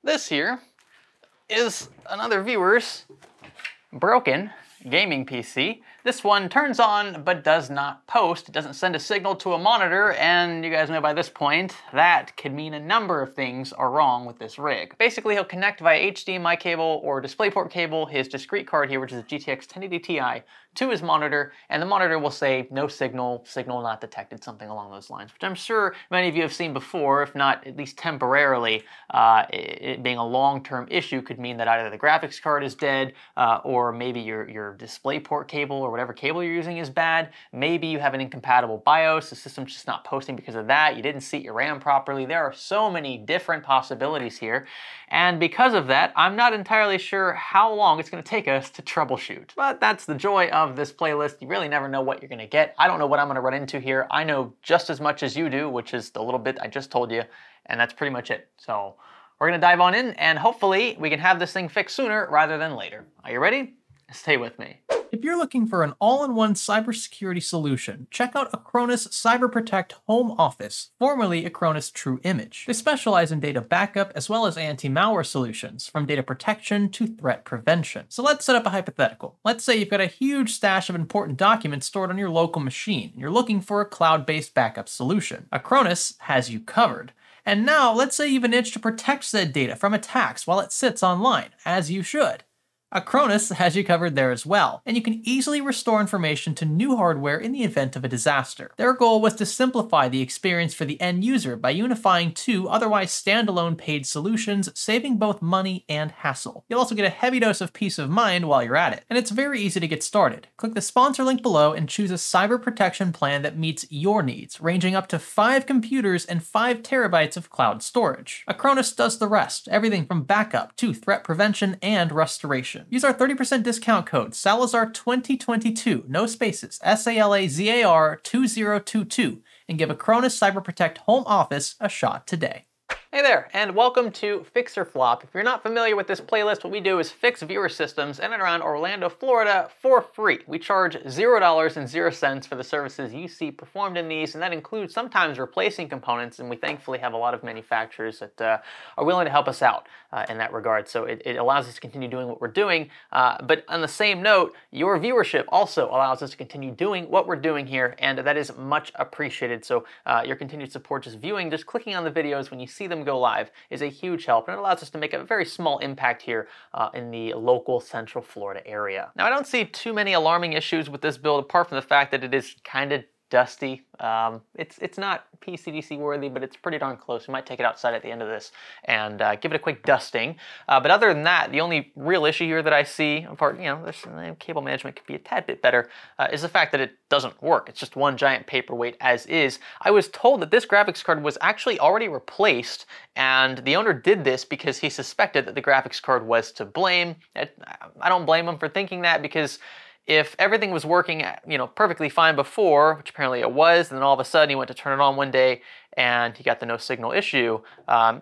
This here is another viewer's broken gaming PC. This one turns on but does not post. It doesn't send a signal to a monitor, and you guys know by this point that could mean a number of things are wrong with this rig. Basically, he'll connect via HDMI cable or DisplayPort cable his discrete card here, which is a GTX 1080 Ti, to his monitor, and the monitor will say no signal, signal not detected, something along those lines, which I'm sure many of you have seen before, if not at least temporarily. It being a long-term issue could mean that either the graphics card is dead, or maybe your DisplayPort cable or whatever cable you're using is bad. Maybe you have an incompatible BIOS, the system's just not posting because of that, you didn't seat your RAM properly. There are so many different possibilities here, and because of that, I'm not entirely sure how long it's going to take us to troubleshoot. But that's the joy of this playlist. You really never know what you're going to get. I don't know what I'm going to run into here. I know just as much as you do, which is the little bit I just told you, and that's pretty much it. So we're going to dive on in, and hopefully we can have this thing fixed sooner rather than later. Are you ready? Stay with me. If you're looking for an all-in-one cybersecurity solution, check out Acronis Cyber Protect Home Office, formerly Acronis True Image. They specialize in data backup as well as anti-malware solutions, from data protection to threat prevention. So let's set up a hypothetical. Let's say you've got a huge stash of important documents stored on your local machine, and you're looking for a cloud-based backup solution. Acronis has you covered. And now, let's say you've an itch to protect said data from attacks while it sits online, as you should. Acronis has you covered there as well, and you can easily restore information to new hardware in the event of a disaster. Their goal was to simplify the experience for the end user by unifying two otherwise standalone paid solutions, saving both money and hassle. You'll also get a heavy dose of peace of mind while you're at it, and it's very easy to get started. Click the sponsor link below and choose a cyber protection plan that meets your needs, ranging up to 5 computers and 5 terabytes of cloud storage. Acronis does the rest, everything from backup to threat prevention and restoration. Use our 30% discount code SALAZAR2022, no spaces, SALAZAR 2022, and give Acronis Cyber Protect Home Office a shot today. Hey there, and welcome to Fix or Flop. If you're not familiar with this playlist, what we do is fix viewer systems in and around Orlando, Florida for free. We charge $0 for the services you see performed in these, and that includes sometimes replacing components, and we thankfully have a lot of manufacturers that are willing to help us out in that regard. So it allows us to continue doing what we're doing, but on the same note, your viewership also allows us to continue doing what we're doing here, and that is much appreciated. So your continued support, just viewing, just clicking on the videos when you see them go live is a huge help, and it allows us to make a very small impact here in the local Central Florida area. Now, I don't see too many alarming issues with this build apart from the fact that it is kind of dusty. It's not PCDC worthy, but it's pretty darn close. We might take it outside at the end of this and give it a quick dusting. But other than that, the only real issue here that I see, apart, cable management could be a tad bit better, is the fact that it doesn't work. It's just one giant paperweight as is. I was told that this graphics card was actually already replaced, and the owner did this because he suspected that the graphics card was to blame. I don't blame him for thinking that, because if everything was working, perfectly fine before, which apparently it was, and then all of a sudden he went to turn it on one day and he got the no signal issue,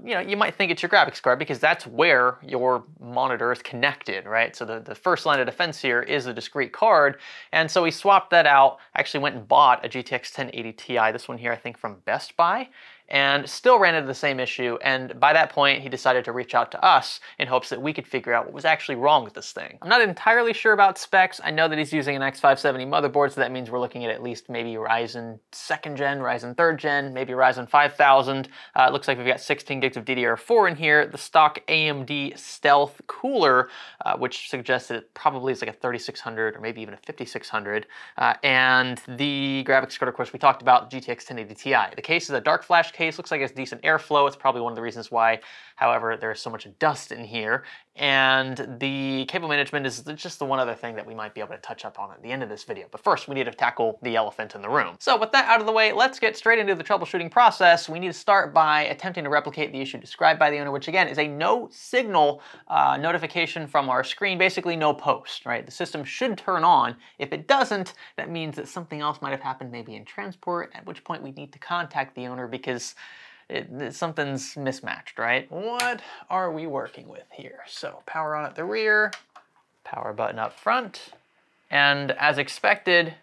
you might think it's your graphics card because that's where your monitor is connected, right? So the first line of defense here is a discrete card, and so he swapped that out, actually went and bought a GTX 1080 Ti, this one here I think from Best Buy, and still ran into the same issue, and by that point he decided to reach out to us in hopes that we could figure out what was actually wrong with this thing. I'm not entirely sure about specs. I know that he's using an X570 motherboard, so that means we're looking at least maybe Ryzen 2nd gen, Ryzen 3rd gen, maybe Ryzen 5000. It looks like we've got 16 gigs of DDR4 in here. The stock AMD Stealth cooler, which suggests that it probably is like a 3600 or maybe even a 5600. And the graphics card, of course, we talked about, GTX 1080 Ti. The case is a dark flash case, looks like it's decent airflow. It's probably one of the reasons why, however, there's so much dust in here. And the cable management is just the one other thing that we might be able to touch up on at the end of this video. But first, we need to tackle the elephant in the room. So with that out of the way, let's get straight into the troubleshooting process. We need to start by attempting to replicate the issue described by the owner, which again is a no signal notification from our screen, basically no post, right? The system should turn on. If it doesn't, that means that something else might have happened maybe in transport, at which point we need to contact the owner because something's mismatched, right? What are we working with here? So power on at the rear, power button up front, and as expected,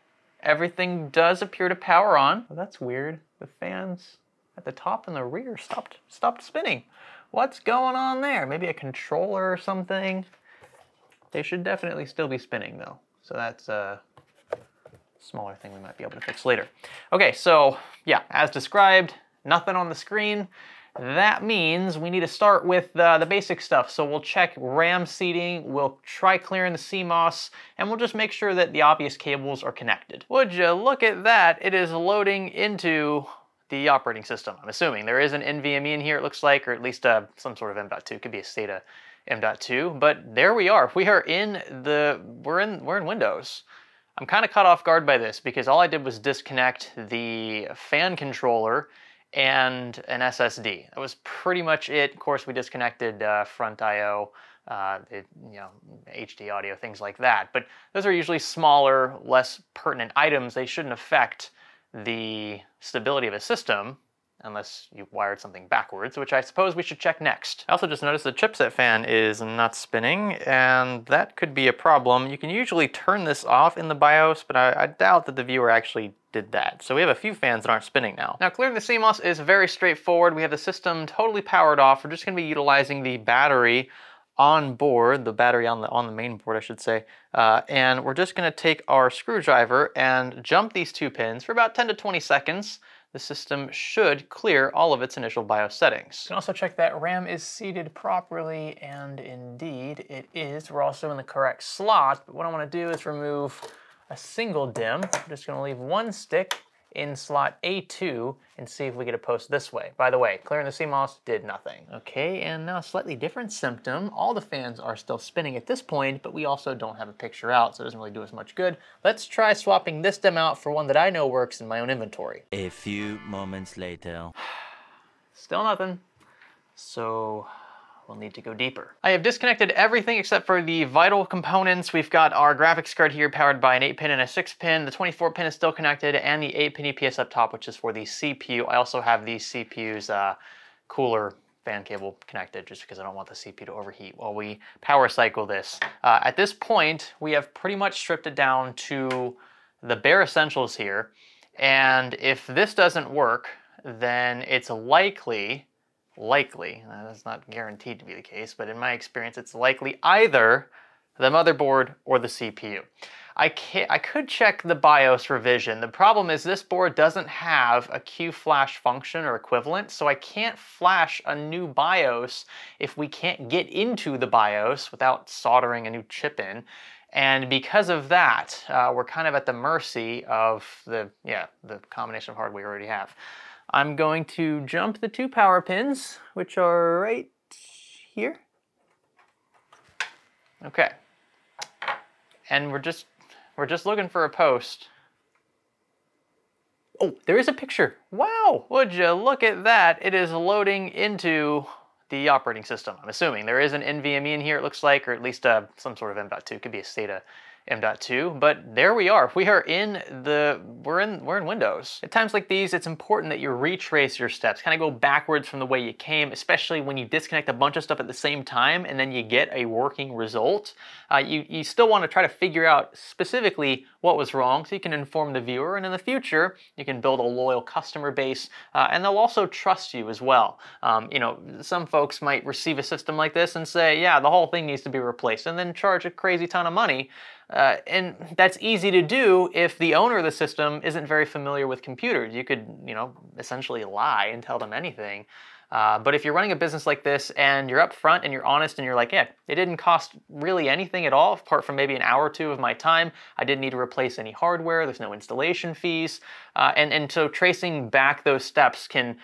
everything does appear to power on. Well, that's weird. The fans at the top and the rear stopped spinning. What's going on there? Maybe a controller or something? They should definitely still be spinning though. So that's a smaller thing we might be able to fix later. Okay, so yeah, as described, nothing on the screen. That means we need to start with the basic stuff. So we'll check RAM seating, we'll try clearing the Cmos, and we'll just make sure that the obvious cables are connected. Would you look at that? It is loading into the operating system. I'm assuming there is an NVMe in here, it looks like, or at least some sort of M.2. It could be a SATA M.2, but there we are. We are in we're in Windows. I'm kind of caught off guard by this because all I did was disconnect the fan controller and an SSD. That was pretty much it. Of course, we disconnected front I/O, HD audio, things like that. But those are usually smaller, less pertinent items. They shouldn't affect the stability of a system unless you wired something backwards, which I suppose we should check next. I also just noticed the chipset fan is not spinning, and that could be a problem. You can usually turn this off in the BIOS, but I doubt that the viewer actually did that. So we have a few fans that aren't spinning now. Now, clearing the Cmos is very straightforward. We have the system totally powered off. We're just gonna be utilizing the battery on board, the battery on the main board, I should say, and we're just gonna take our screwdriver and jump these two pins for about 10 to 20 seconds. The system should clear all of its initial BIOS settings. You can also check that RAM is seated properly, and indeed it is. We're also in the correct slot, but what I want to do is remove a single DIMM. I'm just going to leave one stick in slot A2 and see if we get a post this way. By the way, clearing the Cmos did nothing. Okay, and now a slightly different symptom. All the fans are still spinning at this point, but we also don't have a picture out, so it doesn't really do us much good. Let's try swapping this DIMM out for one that I know works in my own inventory. A few moments later. Still nothing. So we'll need to go deeper. I have disconnected everything except for the vital components. We've got our graphics card here powered by an 8-pin and a 6-pin. The 24-pin is still connected, and the 8-pin EPS up top, which is for the CPU. I also have the CPU's cooler fan cable connected just because I don't want the CPU to overheat while we power cycle this. At this point, we have pretty much stripped it down to the bare essentials here. And if this doesn't work, then it's likely, that's not guaranteed to be the case, but in my experience, it's likely either the motherboard or the CPU. I could check the BIOS revision. The problem is this board doesn't have a QFlash function or equivalent, so I can't flash a new BIOS if we can't get into the BIOS without soldering a new chip in. And because of that, we're kind of at the mercy of the combination of hardware we already have. I'm going to jump the two power pins, which are right here. Okay. And we're just looking for a post. Oh, there is a picture. Wow! Would you look at that? It is loading into the operating system. I'm assuming there is an NVMe in here, it looks like, or at least some sort of M.2. It could be a SATA M.2, but there we are. We're in Windows. At times like these, it's important that you retrace your steps, kind of go backwards from the way you came, especially when you disconnect a bunch of stuff at the same time and then you get a working result. You still want to try to figure out specifically what was wrong so you can inform the viewer, and in the future, you can build a loyal customer base, and they'll also trust you as well. Some folks might receive a system like this and say, yeah, the whole thing needs to be replaced, and then charge a crazy ton of money. And that's easy to do if the owner of the system isn't very familiar with computers. You could, essentially lie and tell them anything. But if you're running a business like this and you're upfront and you're honest and you're like, yeah, it didn't cost really anything at all, apart from maybe an hour or two of my time. I didn't need to replace any hardware. There's no installation fees. And so tracing back those steps can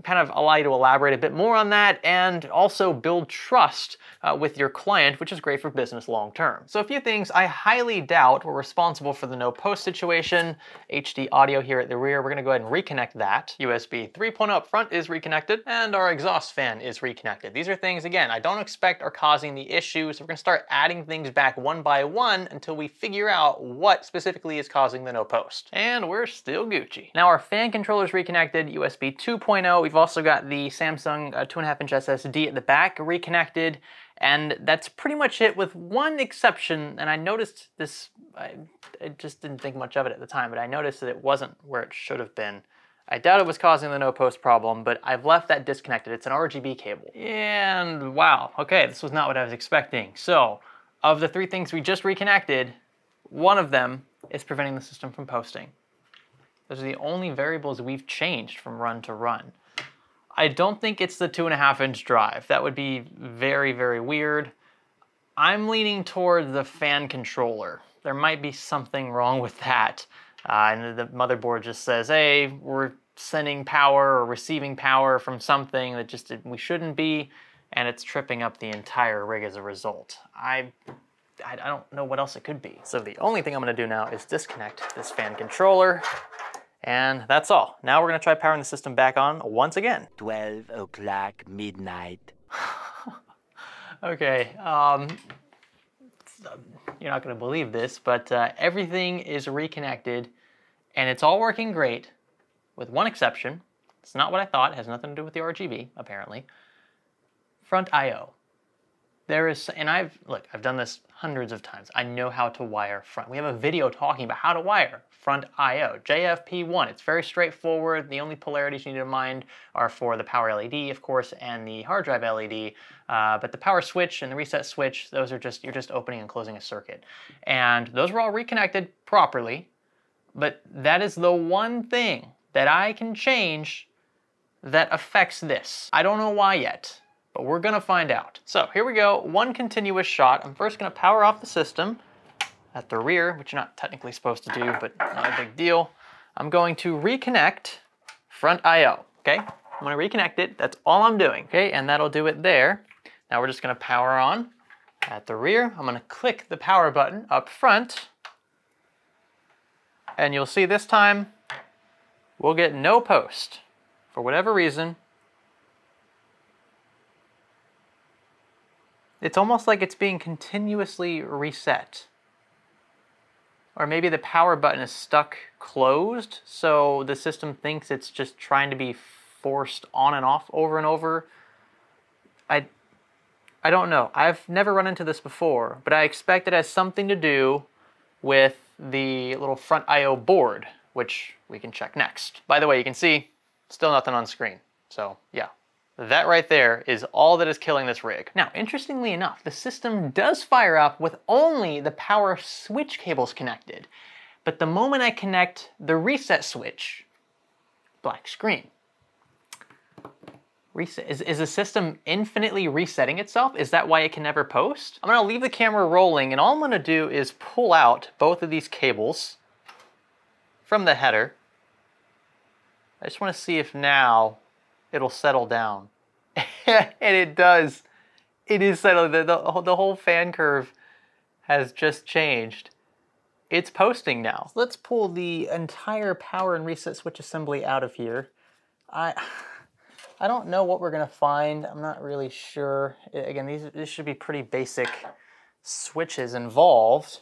kind of allow you to elaborate a bit more on that and also build trust with your client, which is great for business long term. So a few things I highly doubt were responsible for the no post situation. HD audio here at the rear, we're gonna go ahead and reconnect that. USB 3.0 up front is reconnected, and our exhaust fan is reconnected. These are things, again, I don't expect are causing the issue, so we're gonna start adding things back one by one until we figure out what specifically is causing the no post. And we're still Gucci. Now our fan controller is reconnected, USB 2.0. We've also got the Samsung 2.5-inch SSD at the back reconnected, and that's pretty much it with one exception. And I noticed this, I just didn't think much of it at the time, but I noticed that it wasn't where it should have been I doubt it was causing the no post problem, but I've left that disconnected. It's an RGB cable. And wow, okay, this was not what I was expecting. So, of the 3 things we just reconnected, one of them is preventing the system from posting. Those are the only variables we've changed from run to run. I don't think it's the 2.5-inch drive. That would be very, very weird. I'm leaning toward the fan controller. There might be something wrong with that. And the motherboard just says, hey, we're sending power or receiving power from something that just we shouldn't be, and it's tripping up the entire rig as a result. I don't know what else it could be. So the only thing I'm gonna do now is disconnect this fan controller, and that's all. Now we're gonna try powering the system back on once again. 12 o'clock midnight. Okay, you're not gonna believe this, but everything is reconnected and it's all working great, with one exception. It's not what I thought. It has nothing to do with the RGB, apparently. Front I/O. There is, and I've done this hundreds of times. I know how to wire front. We have a video talking about how to wire front I/O. JFP1, it's very straightforward. The only polarities you need to mind are for the power LED, of course, and the hard drive LED. But the power switch and the reset switch, those are just, you're just opening and closing a circuit. And those were all reconnected properly, but that is the one thing that I can change that affects this. I don't know why yet, but we're gonna find out. So here we go, one continuous shot. I'm first gonna power off the system at the rear, which you're not technically supposed to do, but not a big deal. I'm going to reconnect front I/O, okay? I'm gonna reconnect it, that's all I'm doing, okay? And that'll do it there. Now we're just gonna power on at the rear. I'm gonna click the power button up front, and you'll see this time, we'll get no post. For whatever reason, it's almost like it's being continuously reset. Or maybe the power button is stuck closed, so the system thinks it's just trying to be forced on and off over and over. I don't know. I've never run into this before, but I expect it has something to do with the little front I/O board, which we can check next. By the way, you can see still nothing on screen. So yeah, that right there is all that is killing this rig. Now, interestingly enough, the system does fire up with only the power switch cables connected. But the moment I connect the reset switch, black screen. Reset. Is the system infinitely resetting itself? Is that why it can never post? I'm gonna leave the camera rolling, and all I'm gonna do is pull out both of these cables from the header. I just wanna see if now it'll settle down. And it does. It is settled. The whole fan curve has just changed. It's posting now. So let's pull the entire power and reset switch assembly out of here. I don't know what we're gonna find. I'm not really sure. Again, these should be pretty basic switches involved,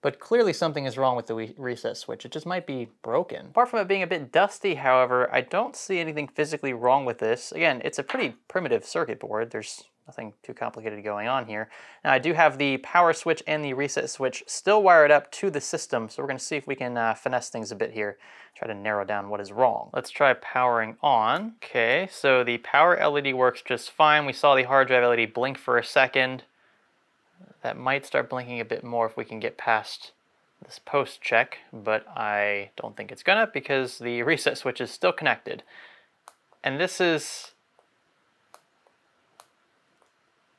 but clearly something is wrong with the reset switch. It just might be broken. Apart from it being a bit dusty, however, I don't see anything physically wrong with this. Again, it's a pretty primitive circuit board. There's nothing too complicated going on here. Now, I do have the power switch and the reset switch still wired up to the system, so we're gonna see if we can finesse things a bit here, try to narrow down what is wrong. Let's try powering on. Okay, so the power LED works just fine. We saw the hard drive LED blink for a second. That might start blinking a bit more if we can get past this post check, but I don't think it's gonna because the reset switch is still connected. And this is,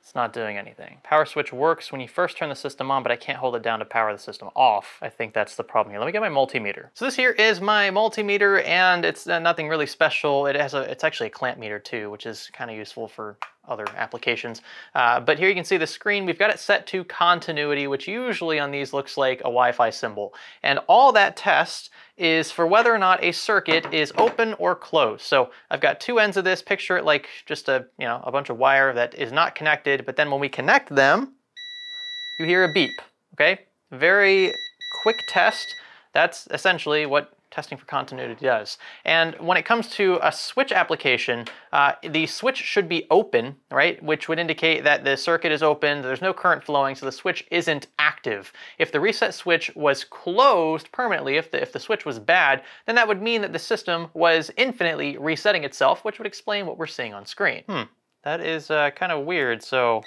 it's not doing anything. Power switch works when you first turn the system on, but I can't hold it down to power the system off. I think that's the problem here. Let me get my multimeter. So this here is my multimeter, and it's nothing really special. It's actually a clamp meter too, which is kind of useful for other applications. But here you can see the screen. We've got it set to continuity, which usually on these looks like a Wi-Fi symbol. And all that tests is for whether or not a circuit is open or closed. So I've got two ends of this. Picture it like just a bunch of wire that is not connected, but then when we connect them, you hear a beep, okay? Very quick test. That's essentially what testing for continuity does. And when it comes to a switch application, the switch should be open, right? Which would indicate that the circuit is open, there's no current flowing, so the switch isn't active. If the reset switch was closed permanently, if the switch was bad, then that would mean that the system was infinitely resetting itself, which would explain what we're seeing on screen. That is kind of weird. So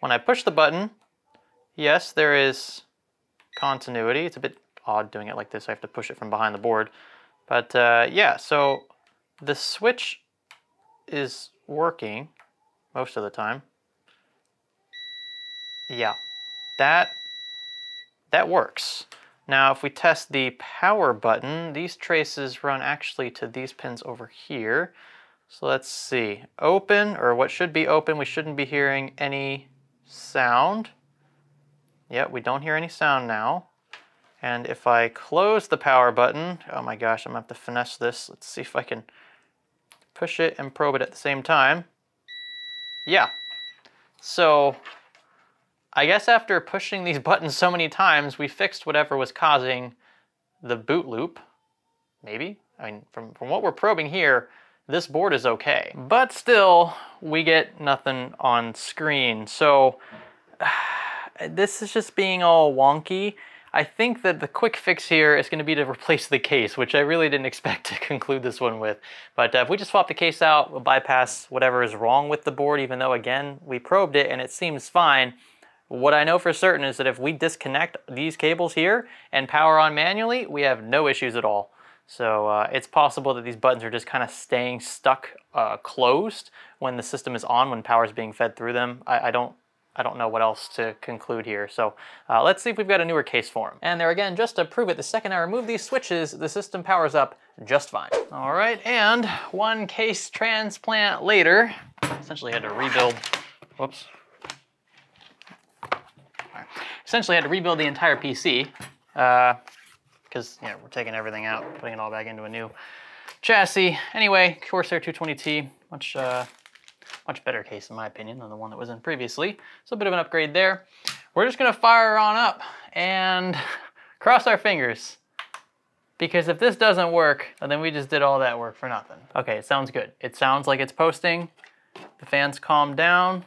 when I push the button, yes, there is continuity. It's a bit odd doing it like this. I have to push it from behind the board. But yeah, so the switch is working most of the time. Yeah, that works. Now, if we test the power button, these traces run actually to these pins over here. So let's see. Open, or what should be open, we shouldn't be hearing any sound. Yep, we don't hear any sound now. And if I close the power button, oh my gosh, I'm gonna have to finesse this. Let's see if I can push it and probe it at the same time. Yeah. So I guess after pushing these buttons so many times, we fixed whatever was causing the boot loop. Maybe. I mean, from what we're probing here, this board is okay. But still, we get nothing on screen. So this is just being all wonky. I think that the quick fix here is going to be to replace the case, which I really didn't expect to conclude this one with. But if we just swap the case out, we'll bypass whatever is wrong with the board, even though, again, we probed it and it seems fine. What I know for certain is that if we disconnect these cables here and power on manually, we have no issues at all. So it's possible that these buttons are just kind of staying stuck closed when the system is on, when power is being fed through them. I don't know what else to conclude here. So let's see if we've got a newer case for them. And there again, just to prove it, the second I remove these switches, the system powers up just fine. All right, and one case transplant later, essentially had to rebuild, whoops. Essentially had to rebuild the entire PC because we're taking everything out, putting it all back into a new chassis. Anyway, Corsair 220T, much better case in my opinion than the one that was in previously. So a bit of an upgrade there. We're just gonna fire on up and cross our fingers, because if this doesn't work, then we just did all that work for nothing. Okay, it sounds good. It sounds like it's posting. The fans calmed down.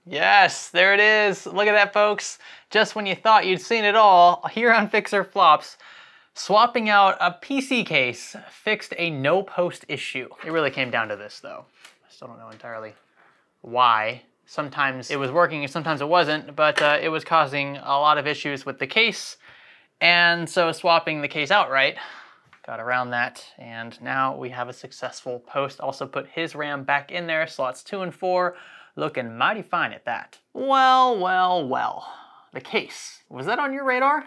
Yes, there it is. Look at that, folks. Just when you thought you'd seen it all, here on Fix or Flops, swapping out a PC case fixed a no-post issue. It really came down to this, though. I still don't know entirely why. Sometimes it was working and sometimes it wasn't, but it was causing a lot of issues with the case. And so swapping the case outright got around that, and now we have a successful post. Also put his RAM back in there, slots 2 and 4. Looking mighty fine at that. Well, well, well. The case, was that on your radar?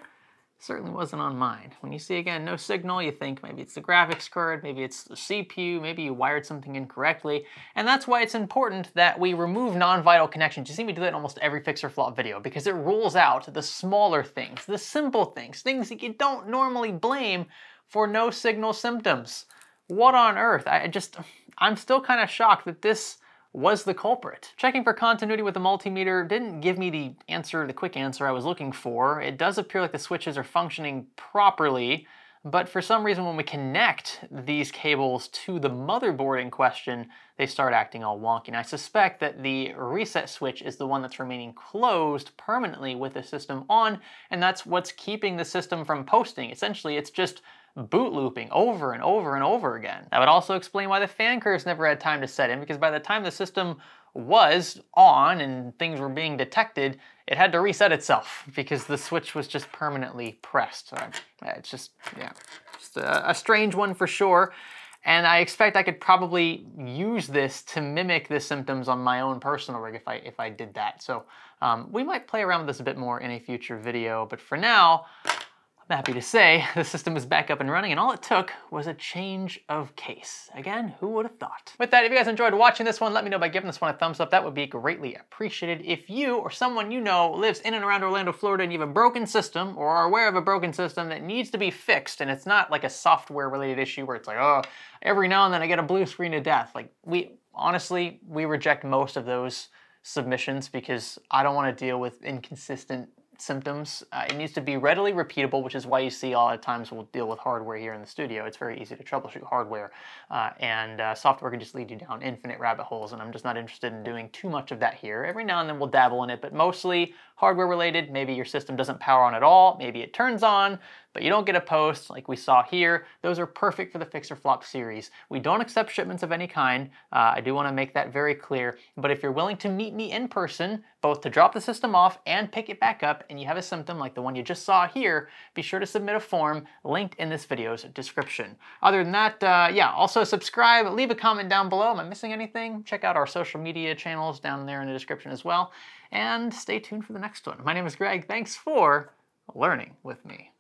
Certainly wasn't on mine. When you see, again, no signal, you think maybe it's the graphics card, maybe it's the CPU, maybe you wired something incorrectly. And that's why it's important that we remove non-vital connections. You see me do that in almost every Fix or Flop video, because it rules out the smaller things, the simple things, things that you don't normally blame for no signal symptoms. What on earth? I'm still kind of shocked that this was the culprit. Checking for continuity with the multimeter didn't give me the quick answer I was looking for. It does appear like the switches are functioning properly, but for some reason when we connect these cables to the motherboard in question, they start acting all wonky. And I suspect that the reset switch is the one that's remaining closed permanently with the system on, and that's what's keeping the system from posting. Essentially, it's just boot looping over and over and over again. That would also explain why the fan curves never had time to set in, because by the time the system was on and things were being detected, it had to reset itself because the switch was just permanently pressed. So it's just a strange one for sure. And I expect I could probably use this to mimic the symptoms on my own personal rig if I did that. So we might play around with this a bit more in a future video, but for now, I'm happy to say the system is back up and running, and all it took was a change of case. Again, who would have thought? With that, if you guys enjoyed watching this one, let me know by giving this one a thumbs up. That would be greatly appreciated. If you or someone you know lives in and around Orlando, Florida, and you have a broken system or are aware of a broken system that needs to be fixed, and it's not like a software-related issue where it's like, oh, every now and then I get a blue screen to death. Like, honestly, we reject most of those submissions because I don't want to deal with inconsistent symptoms. It needs to be readily repeatable, which is why you see a lot of times we'll deal with hardware here in the studio. It's very easy to troubleshoot hardware, and software can just lead you down infinite rabbit holes, and I'm just not interested in doing too much of that here. Every now and then we'll dabble in it, but mostly hardware related. Maybe your system doesn't power on at all, maybe it turns on, but you don't get a post like we saw here. Those are perfect for the Fix or Flop series. We don't accept shipments of any kind. I do want to make that very clear, but if you're willing to meet me in person, both to drop the system off and pick it back up, and you have a symptom like the one you just saw here, be sure to submit a form linked in this video's description. Other than that, yeah, also subscribe, leave a comment down below. Am I missing anything? Check out our social media channels down there in the description as well, and stay tuned for the next one. My name is Greg. Thanks for learning with me.